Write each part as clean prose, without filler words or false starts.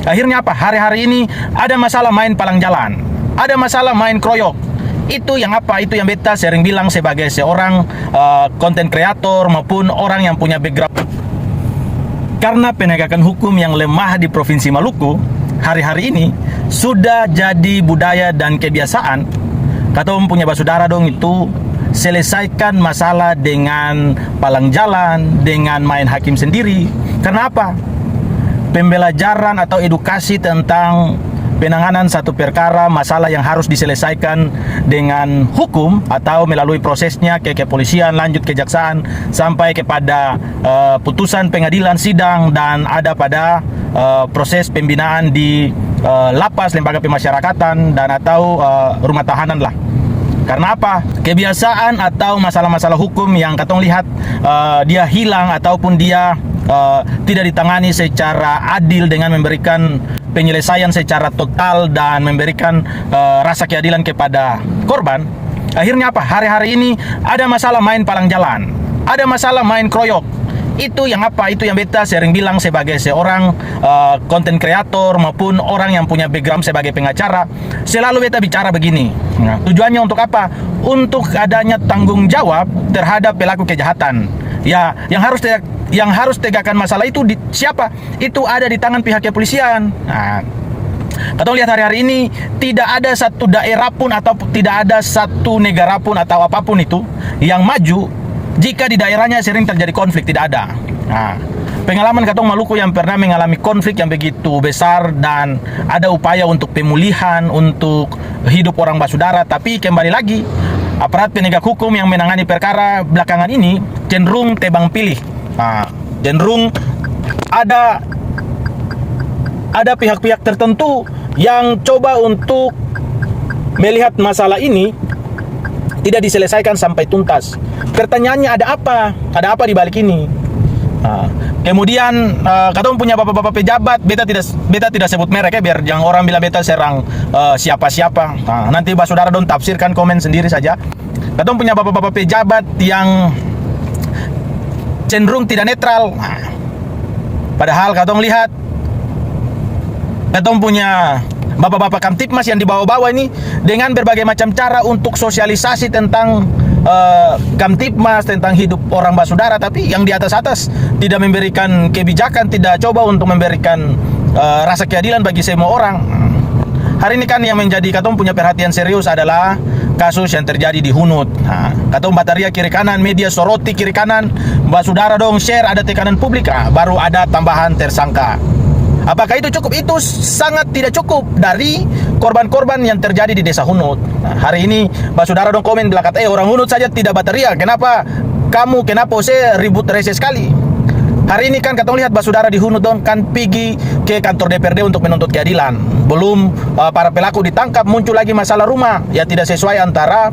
Akhirnya apa? Hari-hari ini ada masalah main palang jalan, ada masalah main kroyok. Itu yang apa? Itu yang beta sering bilang sebagai seorang konten kreator maupun orang yang punya background. Karena penegakan hukum yang lemah di Provinsi Maluku hari-hari ini sudah jadi budaya dan kebiasaan. Kata punya basudara dong itu selesaikan masalah dengan palang jalan, dengan main hakim sendiri. Kenapa? Pembelajaran atau edukasi tentang penanganan satu perkara, masalah yang harus diselesaikan dengan hukum atau melalui prosesnya ke kepolisian, lanjut kejaksaan, sampai kepada putusan pengadilan, sidang, dan ada pada proses pembinaan di lapas, lembaga pemasyarakatan, dan atau rumah tahanan lah. Karena apa? Kebiasaan atau masalah-masalah hukum yang katong lihat dia hilang ataupun dia tidak ditangani secara adil dengan memberikan penyelesaian secara total dan memberikan rasa keadilan kepada korban. Akhirnya apa? Hari-hari ini ada masalah main palang jalan, ada masalah main kroyok. Itu yang apa? Itu yang beta sering bilang sebagai seorang konten kreator maupun orang yang punya background sebagai pengacara. Selalu beta bicara begini. Nah, tujuannya untuk apa? Untuk adanya tanggung jawab terhadap pelaku kejahatan. Ya, yang harus tegakkan masalah itu siapa? Itu ada di tangan pihak kepolisian. Nah, kita lihat hari-hari ini tidak ada satu daerah pun atau tidak ada satu negara pun atau apapun itu yang maju jika di daerahnya sering terjadi konflik, tidak ada. Nah, pengalaman Katong Maluku yang pernah mengalami konflik yang begitu besar dan ada upaya untuk pemulihan, untuk hidup orang basudara, tapi kembali lagi aparat penegak hukum yang menangani perkara belakangan ini cenderung tebang pilih. Nah, cenderung ada pihak-pihak tertentu yang coba untuk melihat masalah ini tidak diselesaikan sampai tuntas. Pertanyaannya, ada apa? Ada apa di balik ini? Nah, kemudian katong punya bapak-bapak pejabat, beta tidak sebut merek ya, biar jangan orang bilang beta serang siapa-siapa. Nah, nanti saudara don tafsirkan, komen sendiri saja. Katong punya bapak-bapak pejabat yang cenderung tidak netral. Nah, padahal katong lihat katong punya bapak-bapak Kamtipmas yang dibawa-bawa ini dengan berbagai macam cara untuk sosialisasi tentang Kamtipmas, tentang hidup orang basudara, tapi yang di atas-atas tidak memberikan kebijakan, tidak coba untuk memberikan rasa keadilan bagi semua orang. Hari ini kan yang menjadi katong punya perhatian serius adalah kasus yang terjadi di Hunut. Nah, katong bataria kiri kanan, media soroti kiri kanan, basudara dong share, ada tekanan publik, baru ada tambahan tersangka. Apakah itu cukup? Itu sangat tidak cukup dari korban-korban yang terjadi di desa Hunut. Nah, hari ini basudara dong komen belakang, orang Hunut saja tidak bataria, kenapa saya ribut rese sekali? Hari ini kan katong lihat basudara di Hunut dong kan pergi ke kantor DPRD untuk menuntut keadilan. Belum para pelaku ditangkap, muncul lagi masalah rumah ya tidak sesuai antara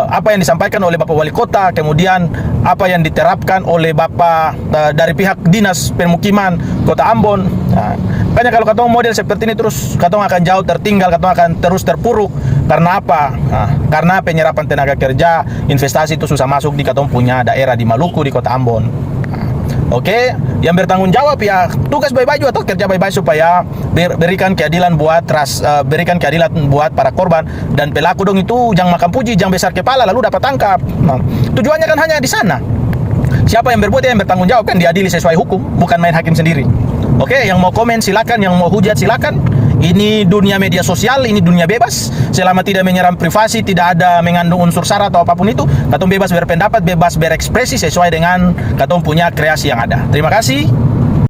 apa yang disampaikan oleh Bapak Wali Kota, kemudian apa yang diterapkan oleh Bapak dari pihak Dinas Permukiman Kota Ambon. Nah, makanya kalau katong model seperti ini terus, katong akan jauh tertinggal, katong akan terus terpuruk. Karena apa? Nah, karena penyerapan tenaga kerja, investasi itu susah masuk di katong punya daerah di Maluku, di Kota Ambon. Oke, yang bertanggung jawab ya tugas baik-baik atau kerja baik-baik supaya berikan keadilan buat para korban dan pelaku dong itu jangan makan puji, jangan besar kepala lalu dapat tangkap. Nah, tujuannya kan hanya di sana. Siapa yang berbuat yang bertanggung jawab kan diadili sesuai hukum, bukan main hakim sendiri. Oke, yang mau komen silakan, yang mau hujat silakan. Ini dunia media sosial, ini dunia bebas. Selama tidak menyerang privasi, tidak ada mengandung unsur sara atau apapun itu, katong bebas berpendapat, bebas berekspresi sesuai dengan katong punya kreasi yang ada. Terima kasih.